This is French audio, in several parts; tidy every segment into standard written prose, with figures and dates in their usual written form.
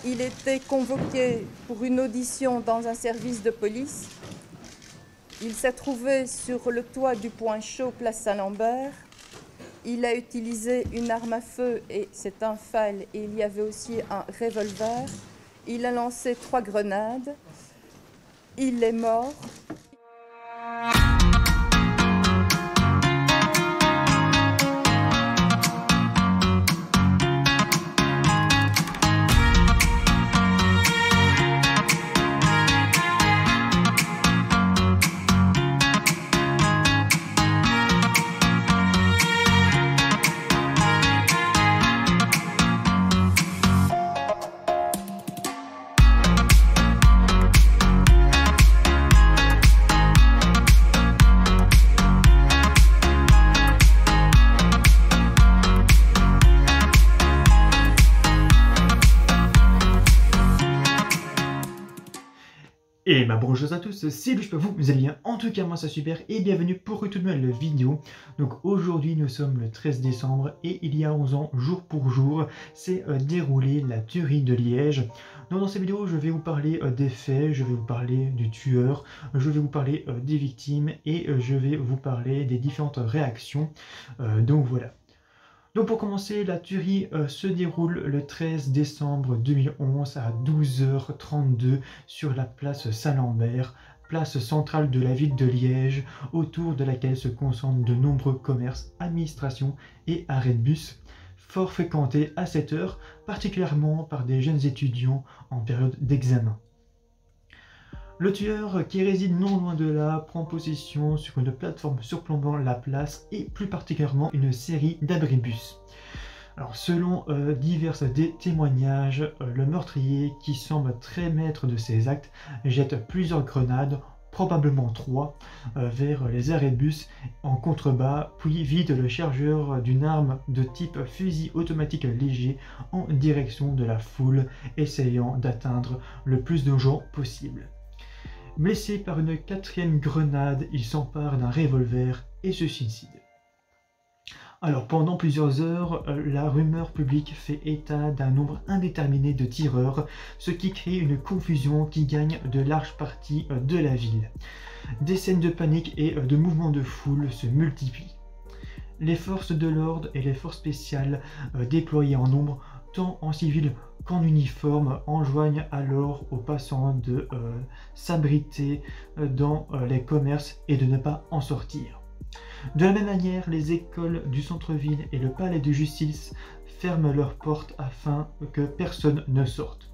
il était convoqué pour une audition dans un service de police. Il s'est trouvé sur le toit du Point Chaud, place Saint-Lambert. Il a utilisé une arme à feu, et c'est un FAL, et il y avait aussi un revolver. Il a lancé 3 grenades. Il est mort. Et bonjour à tous, c'est Louche, vous allez bien? En tout cas moi ça super et bienvenue pour une toute nouvelle vidéo. Donc aujourd'hui nous sommes le 13 décembre et il y a 11 ans, jour pour jour, s'est déroulée la tuerie de Liège. Donc dans cette vidéo je vais vous parler des faits, je vais vous parler du tueur, je vais vous parler des victimes et je vais vous parler des différentes réactions. Donc voilà. Donc pour commencer, la tuerie se déroule le 13 décembre 2011 à 12h32 sur la place Saint-Lambert, place centrale de la ville de Liège, autour de laquelle se concentrent de nombreux commerces, administrations et arrêts de bus, fort fréquentés à cette heure, particulièrement par des jeunes étudiants en période d'examen. Le tueur, qui réside non loin de là, prend possession sur une plateforme surplombant la place et plus particulièrement une série d'abribus. Alors selon divers témoignages, le meurtrier, qui semble très maître de ses actes, jette plusieurs grenades, probablement 3, vers les arrêts de bus en contrebas, puis vide le chargeur d'une arme de type fusil automatique léger en direction de la foule, essayant d'atteindre le plus de gens possible. Blessé par une 4e grenade, il s'empare d'un revolver et se suicide. Alors pendant plusieurs heures, la rumeur publique fait état d'un nombre indéterminé de tireurs, ce qui crée une confusion qui gagne de larges parties de la ville. Des scènes de panique et de mouvements de foule se multiplient. Les forces de l'ordre et les forces spéciales déployées en nombre, tant en civil qu'en uniforme, enjoignent alors aux passants de s'abriter dans les commerces et de ne pas en sortir. De la même manière, les écoles du centre-ville et le palais de justice ferment leurs portes afin que personne ne sorte,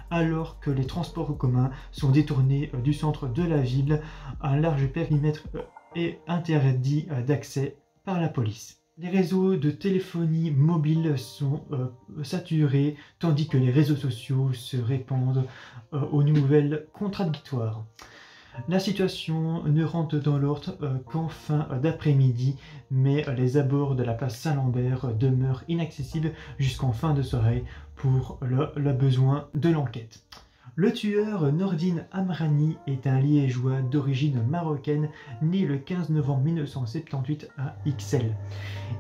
alors que les transports communs sont détournés du centre de la ville. Un large périmètre est interdit d'accès par la police. Les réseaux de téléphonie mobile sont saturés, tandis que les réseaux sociaux se répandent aux nouvelles contradictoires. La situation ne rentre dans l'ordre qu'en fin d'après-midi, mais les abords de la place Saint-Lambert demeurent inaccessibles jusqu'en fin de soirée pour le besoin de l'enquête. Le tueur, Nordine Amrani, est un liégeois d'origine marocaine, né le 15 novembre 1978 à Ixelles.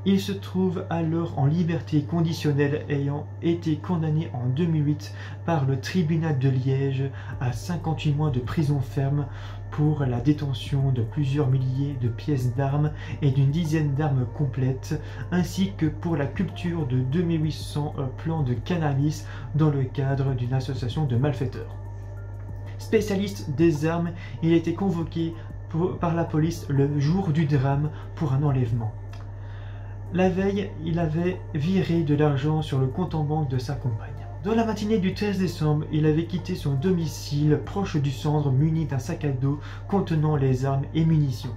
Il se trouve alors en liberté conditionnelle, ayant été condamné en 2008 par le tribunal de Liège à 58 mois de prison ferme pour la détention de plusieurs milliers de pièces d'armes et d'une dizaine d'armes complètes, ainsi que pour la culture de 2800 plants de cannabis dans le cadre d'une association de malfaiteurs. Spécialiste des armes, il a été convoqué par la police le jour du drame pour un enlèvement. La veille, il avait viré de l'argent sur le compte en banque de sa compagne. Dans la matinée du 13 décembre, il avait quitté son domicile proche du centre muni d'un sac à dos contenant les armes et munitions.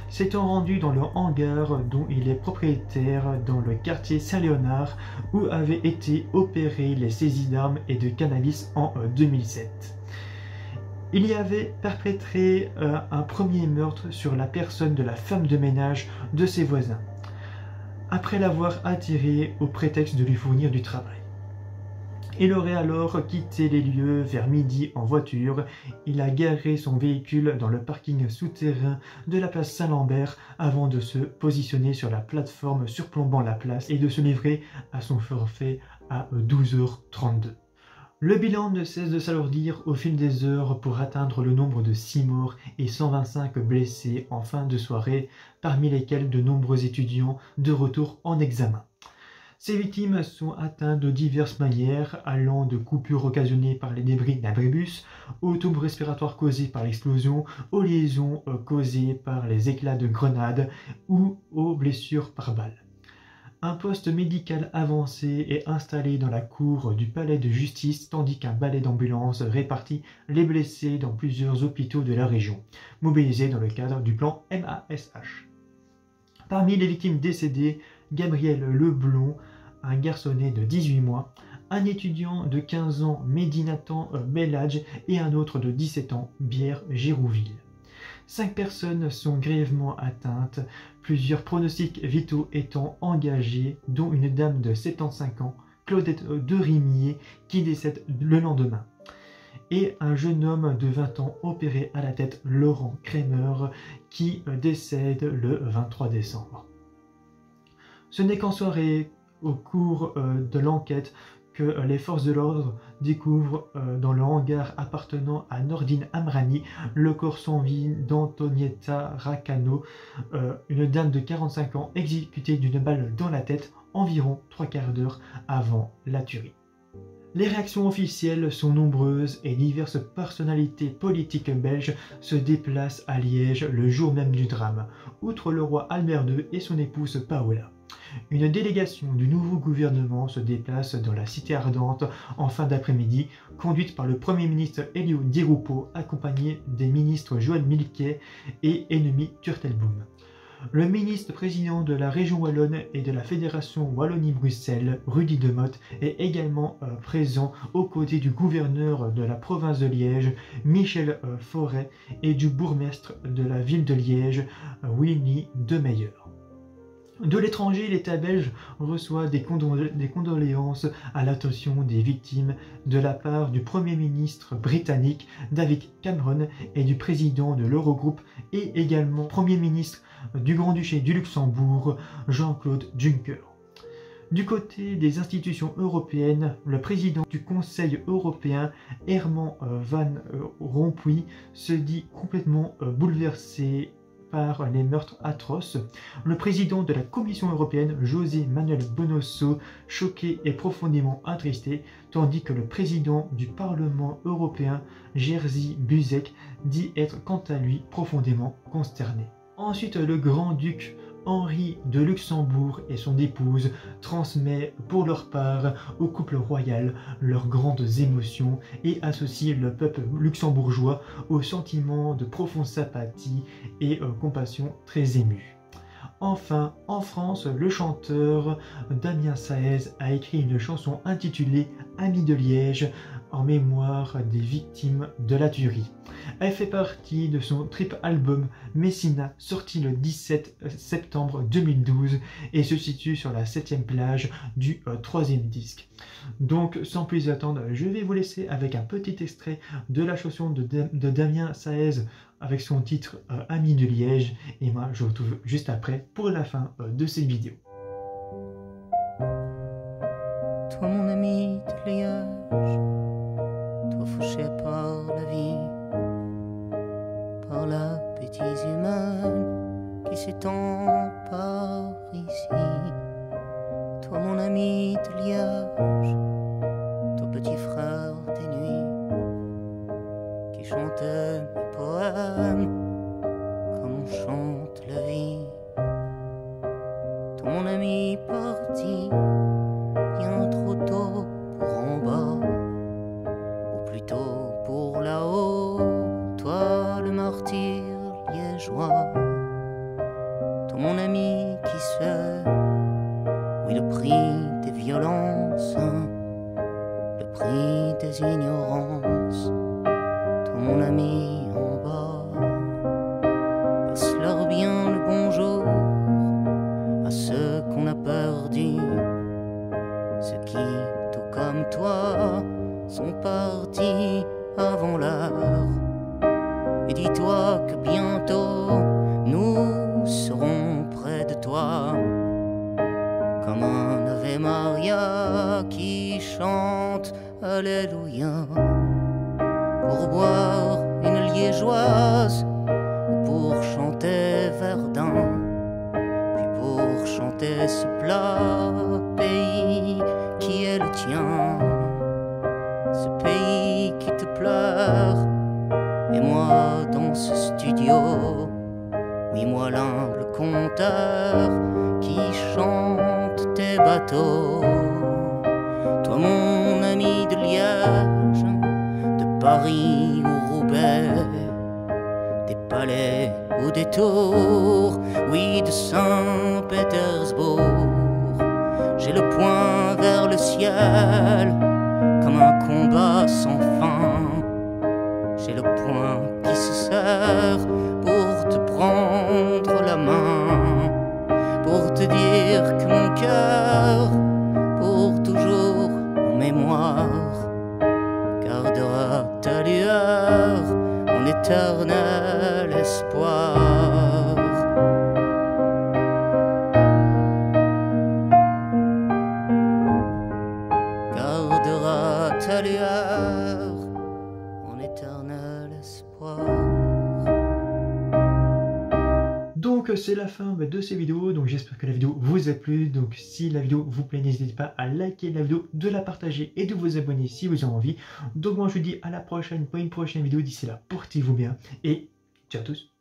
S'étant rendu dans le hangar dont il est propriétaire dans le quartier Saint-Léonard, où avaient été opérées les saisies d'armes et de cannabis en 2007. Il y avait perpétré un premier meurtre sur la personne de la femme de ménage de ses voisins, après l'avoir attirée au prétexte de lui fournir du travail. Il aurait alors quitté les lieux vers midi en voiture. Il a garé son véhicule dans le parking souterrain de la place Saint-Lambert avant de se positionner sur la plateforme surplombant la place et de se livrer à son forfait à 12h32. Le bilan ne cesse de s'alourdir au fil des heures pour atteindre le nombre de 6 morts et 125 blessés en fin de soirée, parmi lesquels de nombreux étudiants de retour en examen. Ces victimes sont atteintes de diverses manières, allant de coupures occasionnées par les débris d'un abribus, aux troubles respiratoires causés par l'explosion, aux liaisons causées par les éclats de grenades ou aux blessures par balles. Un poste médical avancé est installé dans la cour du palais de justice, tandis qu'un balai d'ambulance répartit les blessés dans plusieurs hôpitaux de la région, mobilisés dans le cadre du plan MASH. Parmi les victimes décédées, Gabriel Leblond, un garçonnet de 18 mois, un étudiant de 15 ans, Mehdi Nathan Belhadj, et un autre de 17 ans, Bière Girouville. 5 personnes sont grièvement atteintes, plusieurs pronostics vitaux étant engagés, dont une dame de 75 ans, Claudette Derimier, qui décède le lendemain, et un jeune homme de 20 ans opéré à la tête, Laurent Kremer, qui décède le 23 décembre. Ce n'est qu'en soirée, au cours de l'enquête, que les forces de l'ordre découvrent dans le hangar appartenant à Nordine Amrani le corps sans vie d'Antonietta Raccano, une dame de 45 ans exécutée d'une balle dans la tête environ 3/4 d'heure avant la tuerie. Les réactions officielles sont nombreuses et diverses personnalités politiques belges se déplacent à Liège le jour même du drame, outre le roi Albert II et son épouse Paola. Une délégation du nouveau gouvernement se déplace dans la cité ardente en fin d'après-midi, conduite par le Premier ministre Elio Di Rupo, accompagné des ministres Joël Milquet et Ennemi Turtelboom. Le ministre-président de la région wallonne et de la Fédération Wallonie-Bruxelles, Rudy Demotte, est également présent aux côtés du gouverneur de la province de Liège, Michel Forêt, et du bourgmestre de la ville de Liège, Winnie Demeyer. De l'étranger, l'État belge reçoit des condoléances à l'attention des victimes de la part du Premier ministre britannique David Cameron et du président de l'Eurogroupe et également Premier ministre du Grand-Duché du Luxembourg, Jean-Claude Juncker. Du côté des institutions européennes, le président du Conseil européen, Herman Van Rompuy, se dit complètement bouleversé par les meurtres atroces. Le président de la Commission européenne, José Manuel Bonosso, choqué et profondément attristé, tandis que le président du Parlement européen, Jerzy Buzek, dit être quant à lui profondément consterné. Ensuite, le grand-duc Henri de Luxembourg et son épouse transmet pour leur part au couple royal leurs grandes émotions et associent le peuple luxembourgeois au sentiment de profonde sympathie et compassion très émue. Enfin, en France, le chanteur Damien Saez a écrit une chanson intitulée « Amis de Liège » en mémoire des victimes de la tuerie. Elle fait partie de son triple album Messina, sorti le 17 septembre 2012 et se situe sur la 7e plage du 3e disque. Donc sans plus attendre, je vais vous laisser avec un petit extrait de la chanson de Damien Saez avec son titre Amis de Liège, et moi je vous retrouve juste après pour la fin de cette vidéo. Toi mon ami de Liège, toi fauché par la vie, par la bêtise humaine qui s'étend par ici. Toi mon ami de Liège, toi petit frère des nuits, qui chantait mes poèmes comme on chante la vie. Toi mon ami parti bien trop tôt pour en bas, ou plutôt pour là-haut, toi le martyr liégeois. Toi mon ami qui sait, oui, le prix des violences, le prix des ignorances. Toi mon ami en bas, passe-leur bien le bonjour à ceux qu'on a perdus, ceux qui, tout comme toi, sont partis avant l'heure. Et dis-toi que bientôt nous serons près de toi, comme un Ave Maria qui chante alléluia. Pour boire une liégeoise ou pour chanter Verdun, puis pour chanter ce plat pays qui est le tien, ce pays qui te pleure. Et moi dans ce studio, oui moi l'humble conteur qui chante tes bateaux. Toi mon ami de Liège, de Paris ou Roubaix, des palais ou des tours, oui de Saint-Pétersbourg. J'ai le poing vers le ciel comme un combat sans fin. J'ai le poing qui se serre pour te prendre la main, pour te dire que mon cœur, pour toujours en mémoire, gardera ta lueur en éternel espoir. Gardera ta lueur en éternel espoir. Donc c'est la fin de ces vidéos, donc j'espère que la vidéo vous a plu. Donc si la vidéo vous plaît, n'hésitez pas à liker la vidéo, de la partager et de vous abonner si vous en avez envie. Donc moi je vous dis à la prochaine pour une prochaine vidéo. D'ici là, portez-vous bien et ciao à tous.